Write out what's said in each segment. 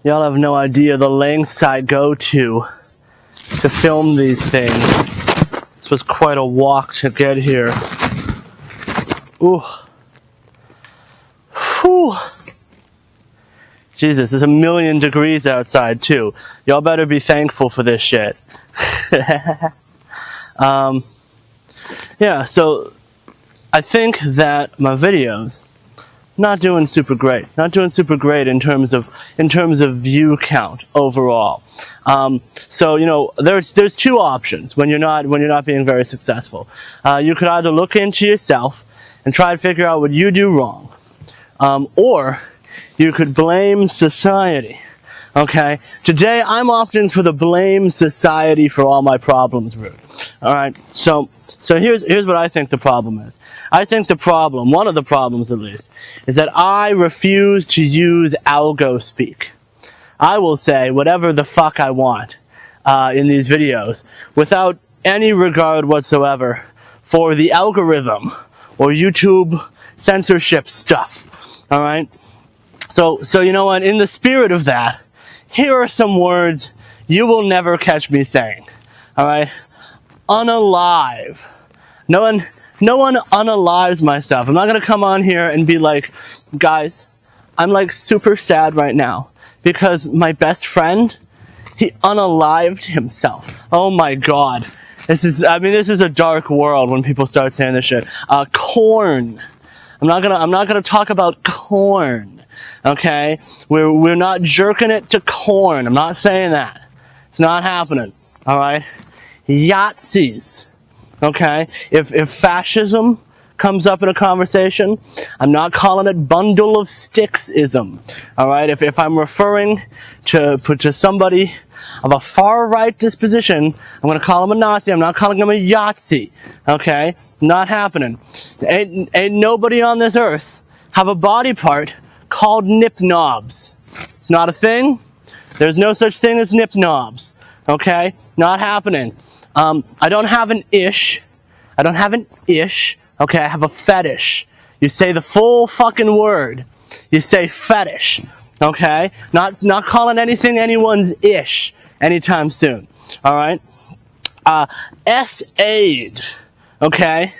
Y'all have no idea the lengths I go to film these things. This was quite a walk to get here. Ooh. Whew. Jesus, it's 1,000,000 degrees outside too. Y'all better be thankful for this shit. Yeah, so I think that my videos not doing super great in terms of view count overall. So there's two options when you're not being very successful. You could either look into yourself and try to figure out what you do wrong, or you could blame society. Okay, today I'm opting for the blame society for all my problems route. All right, so here's what I think the problem is. I think the problem, one of the problems at least, is that I refuse to use Algospeak. I will say whatever the fuck I want in these videos without any regard whatsoever for the algorithm or YouTube censorship stuff. All right, so you know what? In the spirit of that, here are some words you will never catch me saying. All right, unalive. No one unalives myself. I'm not gonna come on here and be like, guys, I'm like super sad right now because my best friend, he unalived himself. Oh my God. This is a dark world when people start saying this shit. Corn. I'm not gonna talk about corn. Okay? We're not jerking it to corn. I'm not saying that. It's not happening. Alright? Yahtzees. Okay? If fascism comes up in a conversation, I'm not calling it bundle of sticks-ism. Alright? If I'm referring to somebody of a far-right disposition, I'm gonna call him a Nazi. I'm not calling him a Yahtzee. Okay? Not happening. Ain't nobody on this earth have a body part called nip knobs. It's not a thing. There's no such thing as nip knobs. Okay? Not happening. I don't have an ish. Okay, I have a fetish. You say the full fucking word. You say fetish. Okay? Not calling anything anyone's ish anytime soon. Alright? S-aid. Okay?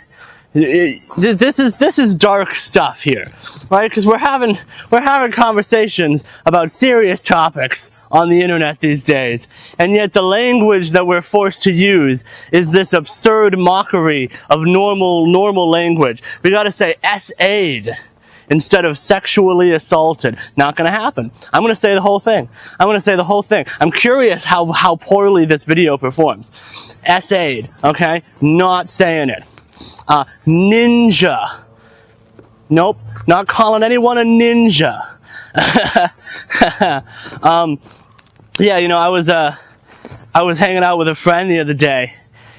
This is dark stuff here. Right? Because we're having conversations about serious topics on the internet these days, and yet the language that we're forced to use is this absurd mockery of normal language. We gotta say S-aid instead of sexually assaulted. Not gonna happen. I'm gonna say the whole thing. I'm curious how poorly this video performs. S-aid, okay? Not saying it. Ninja. Nope, not calling anyone a ninja. Yeah, I was hanging out with a friend the other day,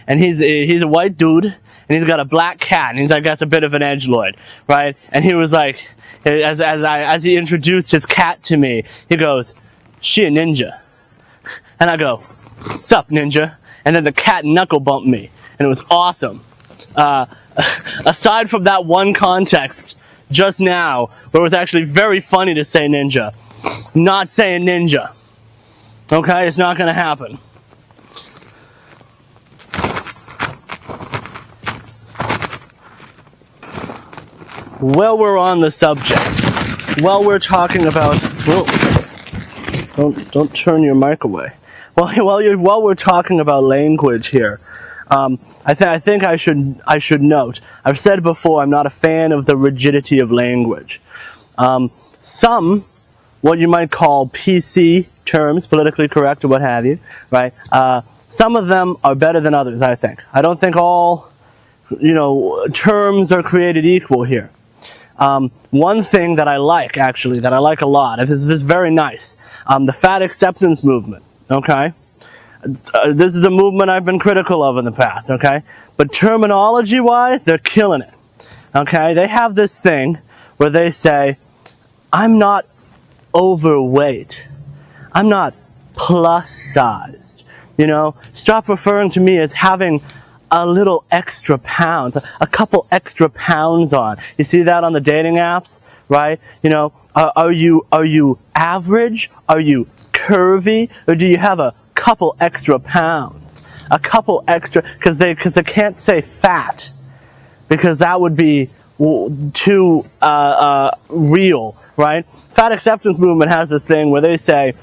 and he's a white dude, and he's got a black cat, and he's I guess a bit of an edgelord, right? And he was like, as he introduced his cat to me, he goes, "She a ninja," and I go, "Sup, ninja?" And then the cat knuckle bumped me, and it was awesome. Aside from that one context just now, where it was actually very funny to say ninja, not saying ninja. Okay, it's not gonna happen. While we're on the subject, while we're talking about, don't turn your mic away. While we're talking about language here, I think I should note. I've said before, I'm not a fan of the rigidity of language. Some, what you might call PC terms, politically correct or what have you, right? Some of them are better than others, I think. I don't think all, terms are created equal here. One thing that I like a lot, this is very nice, the fat acceptance movement, okay? This is a movement I've been critical of in the past, okay? But terminology-wise, they're killing it, okay? They have this thing where they say, I'm not overweight. I'm not plus-sized. Stop referring to me as having a little extra pounds, a couple extra pounds on. You see that on the dating apps, right? You know, are you average? Are you curvy? Or do you have a couple extra pounds? A couple extra, because they can't say fat, because that would be too real, right? Fat acceptance movement has this thing where they say,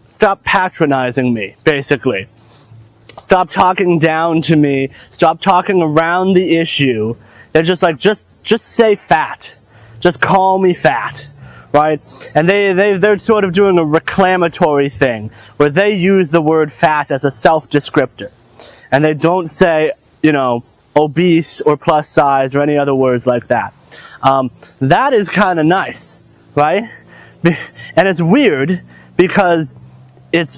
stop patronizing me, basically. Stop talking down to me. Stop talking around the issue. They're just like, just say fat. Just call me fat, right? And they're sort of doing a reclamatory thing where they use the word fat as a self-descriptor. And they don't say, you know, obese or plus size or any other words like that. That is kind of nice, right? And it's weird because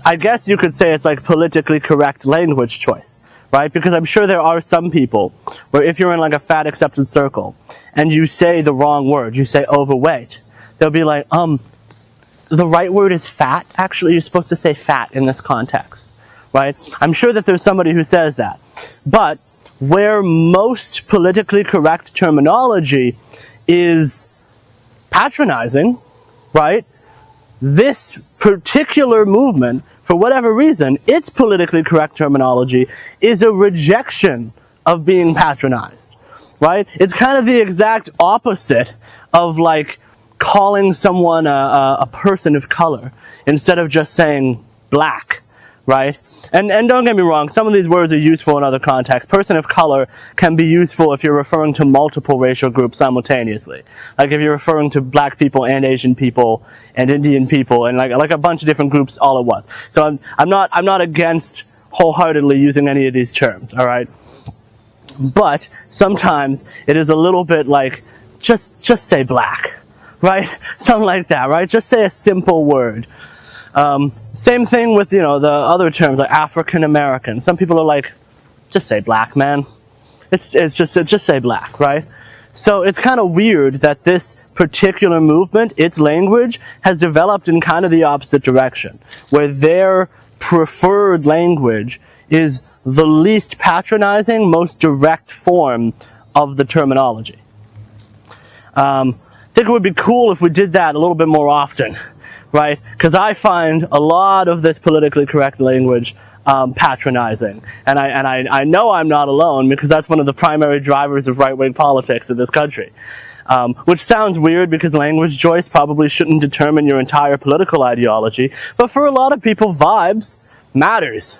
I guess you could say it's like politically correct language choice, right? Because I'm sure there are some people where if you're in like a fat acceptance circle and you say the wrong word, you say overweight, they'll be like, the right word is fat? Actually, you're supposed to say fat in this context, right? I'm sure that there's somebody who says that. But where most politically correct terminology is patronizing, right? This particular movement, for whatever reason, its politically correct terminology is a rejection of being patronized, right? It's kind of the exact opposite of like calling someone a person of color instead of just saying black, right? And don't get me wrong, some of these words are useful in other contexts. Person of color can be useful if you're referring to multiple racial groups simultaneously. Like if you're referring to black people and Asian people and Indian people and like a bunch of different groups all at once. So I'm not against wholeheartedly using any of these terms, all right? But sometimes it is a little bit like, just say black, right? Something like that, right? Just say a simple word. Same thing with, you know, the other terms like African American. Some people are like, just say black, man. It's just say black, right? So it's kind of weird that this particular movement, its language, has developed in kind of the opposite direction, where their preferred language is the least patronizing, most direct form of the terminology. I think it would be cool if we did that a little bit more often, right? Because I find a lot of this politically correct language patronizing. And I know I'm not alone, because that's one of the primary drivers of right-wing politics in this country. Which sounds weird because language choice probably shouldn't determine your entire political ideology. But for a lot of people, vibes matters.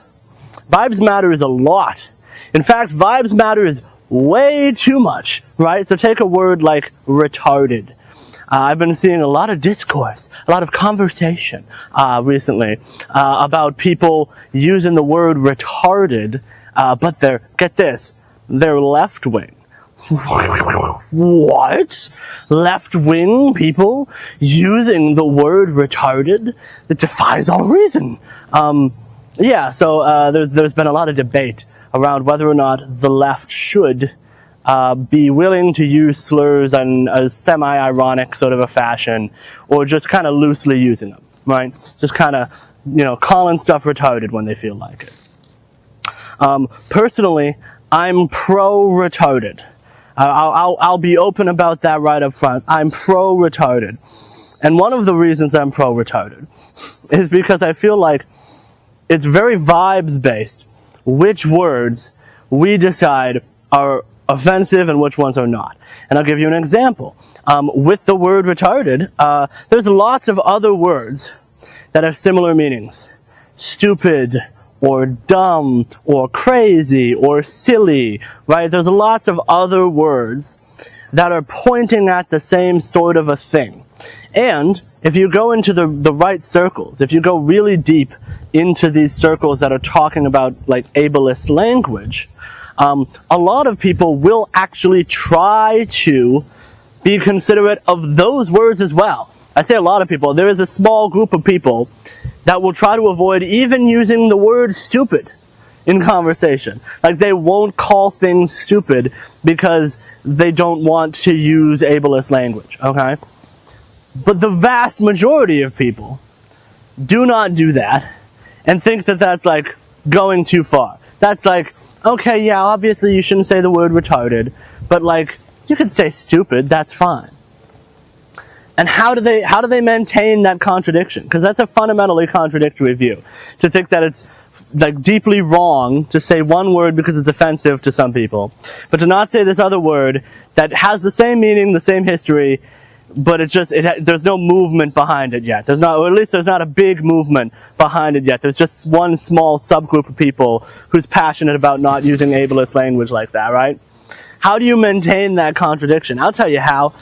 Vibes matters a lot. In fact, vibes matters way too much, right? So take a word like retarded. I've been seeing a lot of discourse, a lot of conversation recently about people using the word retarded, but get this, they're left-wing. What? Left-wing people using the word retarded? It defies all reason. Yeah, so there's been a lot of debate around whether or not the left should be willing to use slurs in a semi-ironic sort of a fashion, or just kind of loosely using them, right? Just kind of, you know, calling stuff retarded when they feel like it. Personally, I'm pro-retarded. I'll be open about that right up front. I'm pro-retarded. And one of the reasons I'm pro-retarded is because I feel like it's very vibes-based which words we decide are offensive and which ones are not. And I'll give you an example. With the word retarded, there's lots of other words that have similar meanings. Stupid, or dumb, or crazy, or silly, right? There's lots of other words that are pointing at the same sort of a thing. And if you go into the right circles, if you go really deep into these circles that are talking about like ableist language, a lot of people will actually try to be considerate of those words as well. I say a lot of people. There is a small group of people that will try to avoid even using the word stupid in conversation. Like they won't call things stupid because they don't want to use ableist language, okay? But the vast majority of people do not do that and think that that's like going too far. That's like Okay, yeah, obviously you shouldn't say the word retarded, but like, you could say stupid, that's fine. And how do they maintain that contradiction? Because that's a fundamentally contradictory view. To think that it's like deeply wrong to say one word because it's offensive to some people, but to not say this other word that has the same meaning, the same history, but there's no movement behind it yet. Or at least there's not a big movement behind it yet. There's just one small subgroup of people who's passionate about not using ableist language like that, right? How do you maintain that contradiction? I'll tell you how.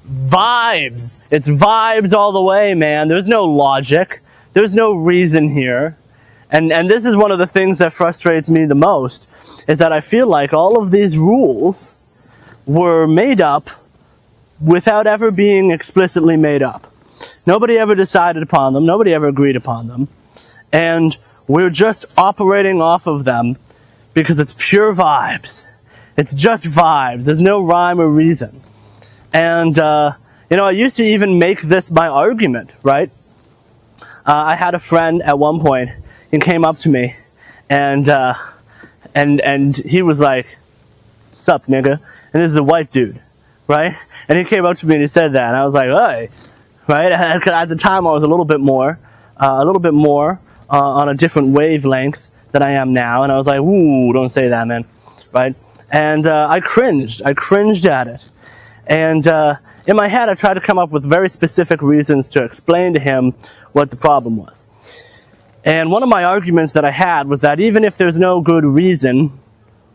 Vibes. It's vibes all the way, man. There's no logic. There's no reason here. And this is one of the things that frustrates me the most, is that I feel like all of these rules were made up without ever being explicitly made up. Nobody ever decided upon them. Nobody ever agreed upon them. And we're just operating off of them because it's pure vibes. It's just vibes. There's no rhyme or reason. And, I used to even make this my argument, right? I had a friend at one point, he came up to me, and he was like, "Sup, nigga?" And this is a white dude, right? And he came up to me and he said that, and I was like, "Hey," right? At the time, I was a little bit more on a different wavelength than I am now, and I was like, "Ooh, don't say that, man," right? And I cringed at it, and in my head, I tried to come up with very specific reasons to explain to him what the problem was. And one of my arguments that I had was that even if there's no good reason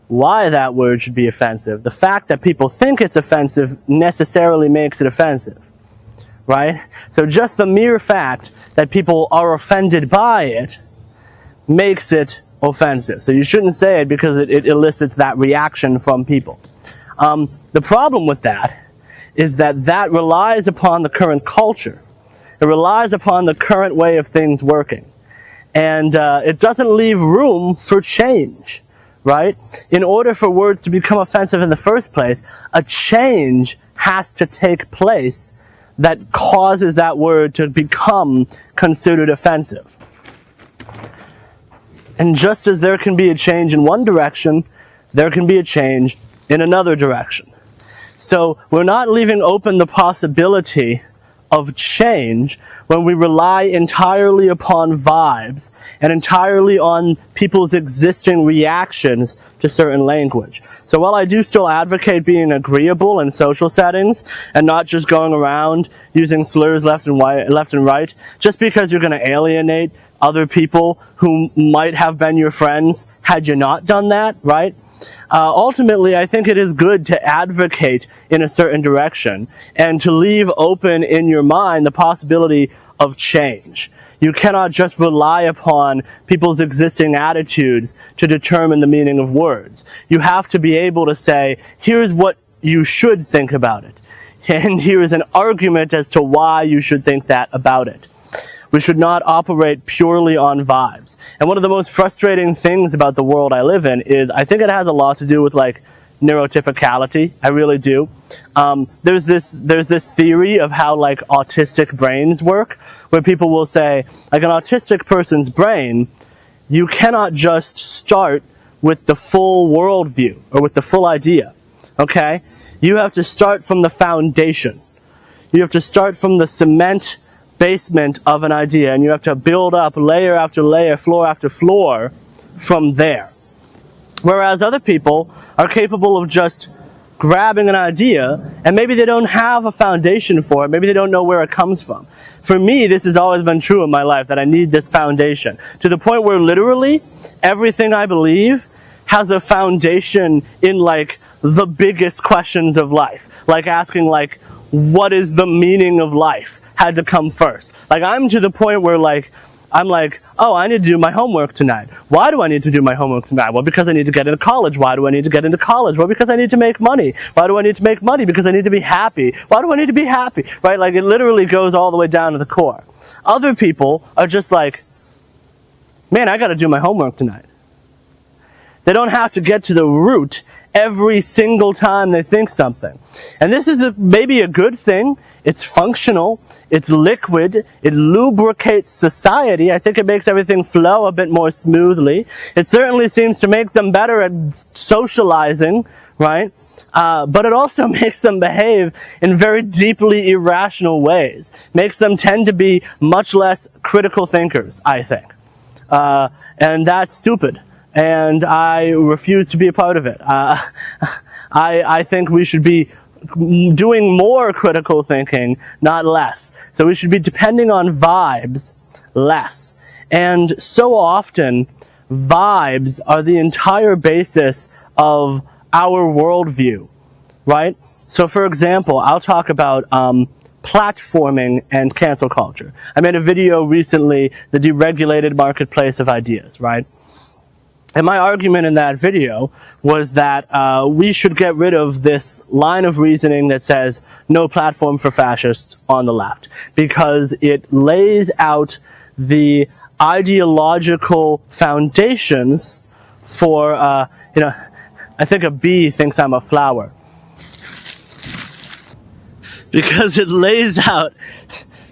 why that word should be offensive, the fact that people think it's offensive necessarily makes it offensive, right? So just the mere fact that people are offended by it makes it offensive. So you shouldn't say it because it elicits that reaction from people. The problem with that is that relies upon the current culture. It relies upon the current way of things working. And it doesn't leave room for change, right? In order for words to become offensive in the first place, a change has to take place that causes that word to become considered offensive. And just as there can be a change in one direction, there can be a change in another direction. So we're not leaving open the possibility of change when we rely entirely upon vibes and entirely on people's existing reactions to certain language. So while I do still advocate being agreeable in social settings and not just going around using slurs left and right, just because you're going to alienate other people who might have been your friends had you not done that, right? Ultimately, I think it is good to advocate in a certain direction and to leave open in your mind the possibility of change. You cannot just rely upon people's existing attitudes to determine the meaning of words. You have to be able to say, here's what you should think about it. And here is an argument as to why you should think that about it. We should not operate purely on vibes. And one of the most frustrating things about the world I live in is I think it has a lot to do with like neurotypicality. I really do. There's this theory of how like autistic brains work, where people will say, like an autistic person's brain, you cannot just start with the full worldview or with the full idea. Okay? You have to start from the foundation. You have to start from the cement basement of an idea, and you have to build up layer after layer, floor after floor from there. Whereas other people are capable of just grabbing an idea, and maybe they don't have a foundation for it, maybe they don't know where it comes from. For me, this has always been true in my life, that I need this foundation, to the point where literally everything I believe has a foundation in like the biggest questions of life, like asking like, what is the meaning of life? Had to come first. Like I'm to the point where I'm like, oh, I need to do my homework tonight. Why do I need to do my homework tonight? Well, because I need to get into college. Why do I need to get into college? Well, because I need to make money. Why do I need to make money? Because I need to be happy. Why do I need to be happy? Right? Like it literally goes all the way down to the core. Other people are just like, man, I got to do my homework tonight. They don't have to get to the root every single time they think something. And this is maybe a good thing. It's functional. It's liquid. It lubricates society. I think it makes everything flow a bit more smoothly. It certainly seems to make them better at socializing, right? But it also makes them behave in very deeply irrational ways. Makes them tend to be much less critical thinkers, I think. And that's stupid. And I refuse to be a part of it. I think we should be doing more critical thinking, not less. So we should be depending on vibes less. And so often, vibes are the entire basis of our worldview, right? So for example, I'll talk about platforming and cancel culture. I made a video recently, The Deregulated Marketplace of Ideas, right? And my argument in that video was that we should get rid of this line of reasoning that says no platform for fascists on the left, because it lays out the ideological foundations for, I think a bee thinks I'm a flower. Because it lays out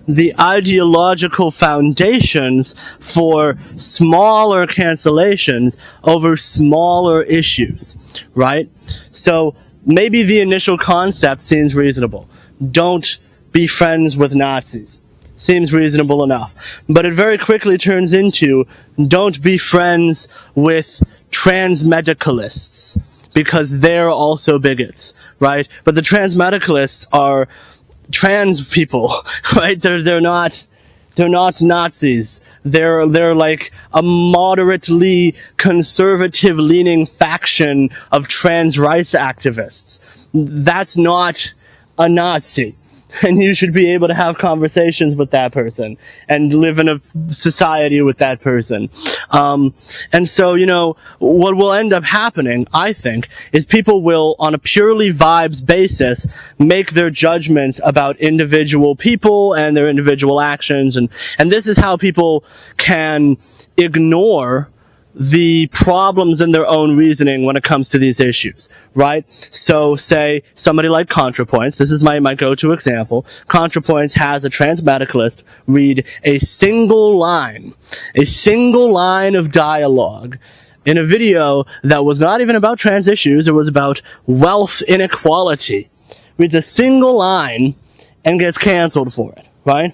the ideological foundations for smaller cancellations over smaller issues, right? So maybe the initial concept seems reasonable. Don't be friends with Nazis. Seems reasonable enough. But it very quickly turns into don't be friends with transmedicalists, because they're also bigots, right? But the transmedicalists are trans people, right? They're not Nazis. They're like a moderately conservative leaning faction of trans rights activists. That's not a Nazi. And you should be able to have conversations with that person and live in a society with that person. And so, what will end up happening, I think, is people will, on a purely vibes basis, make their judgments about individual people and their individual actions. And this is how people can ignore the problems in their own reasoning when it comes to these issues, right? So say somebody like ContraPoints, this is my go-to example. ContraPoints has a transmedicalist read a single line of dialogue in a video that was not even about trans issues, it was about wealth inequality. Reads a single line and gets canceled for it, right?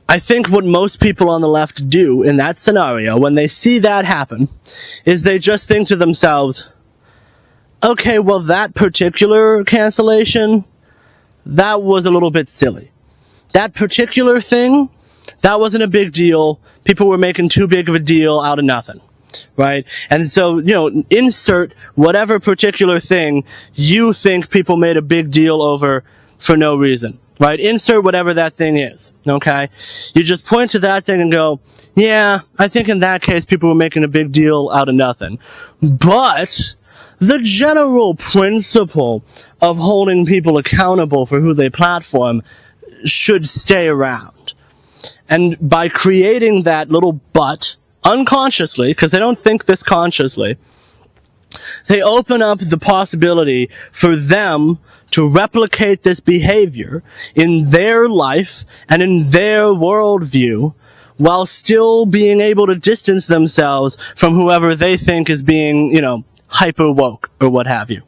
I think what most people on the left do in that scenario, when they see that happen, is they just think to themselves, okay, well, that particular cancellation, that was a little bit silly. That particular thing, that wasn't a big deal. People were making too big of a deal out of nothing, right? And so, insert whatever particular thing you think people made a big deal over for no reason. Right? Insert whatever that thing is. Okay? You just point to that thing and go, yeah, I think in that case people were making a big deal out of nothing. But the general principle of holding people accountable for who they platform should stay around. And by creating that little but, unconsciously, because they don't think this consciously, they open up the possibility for them to replicate this behavior in their life and in their worldview while still being able to distance themselves from whoever they think is being, hyper woke or what have you.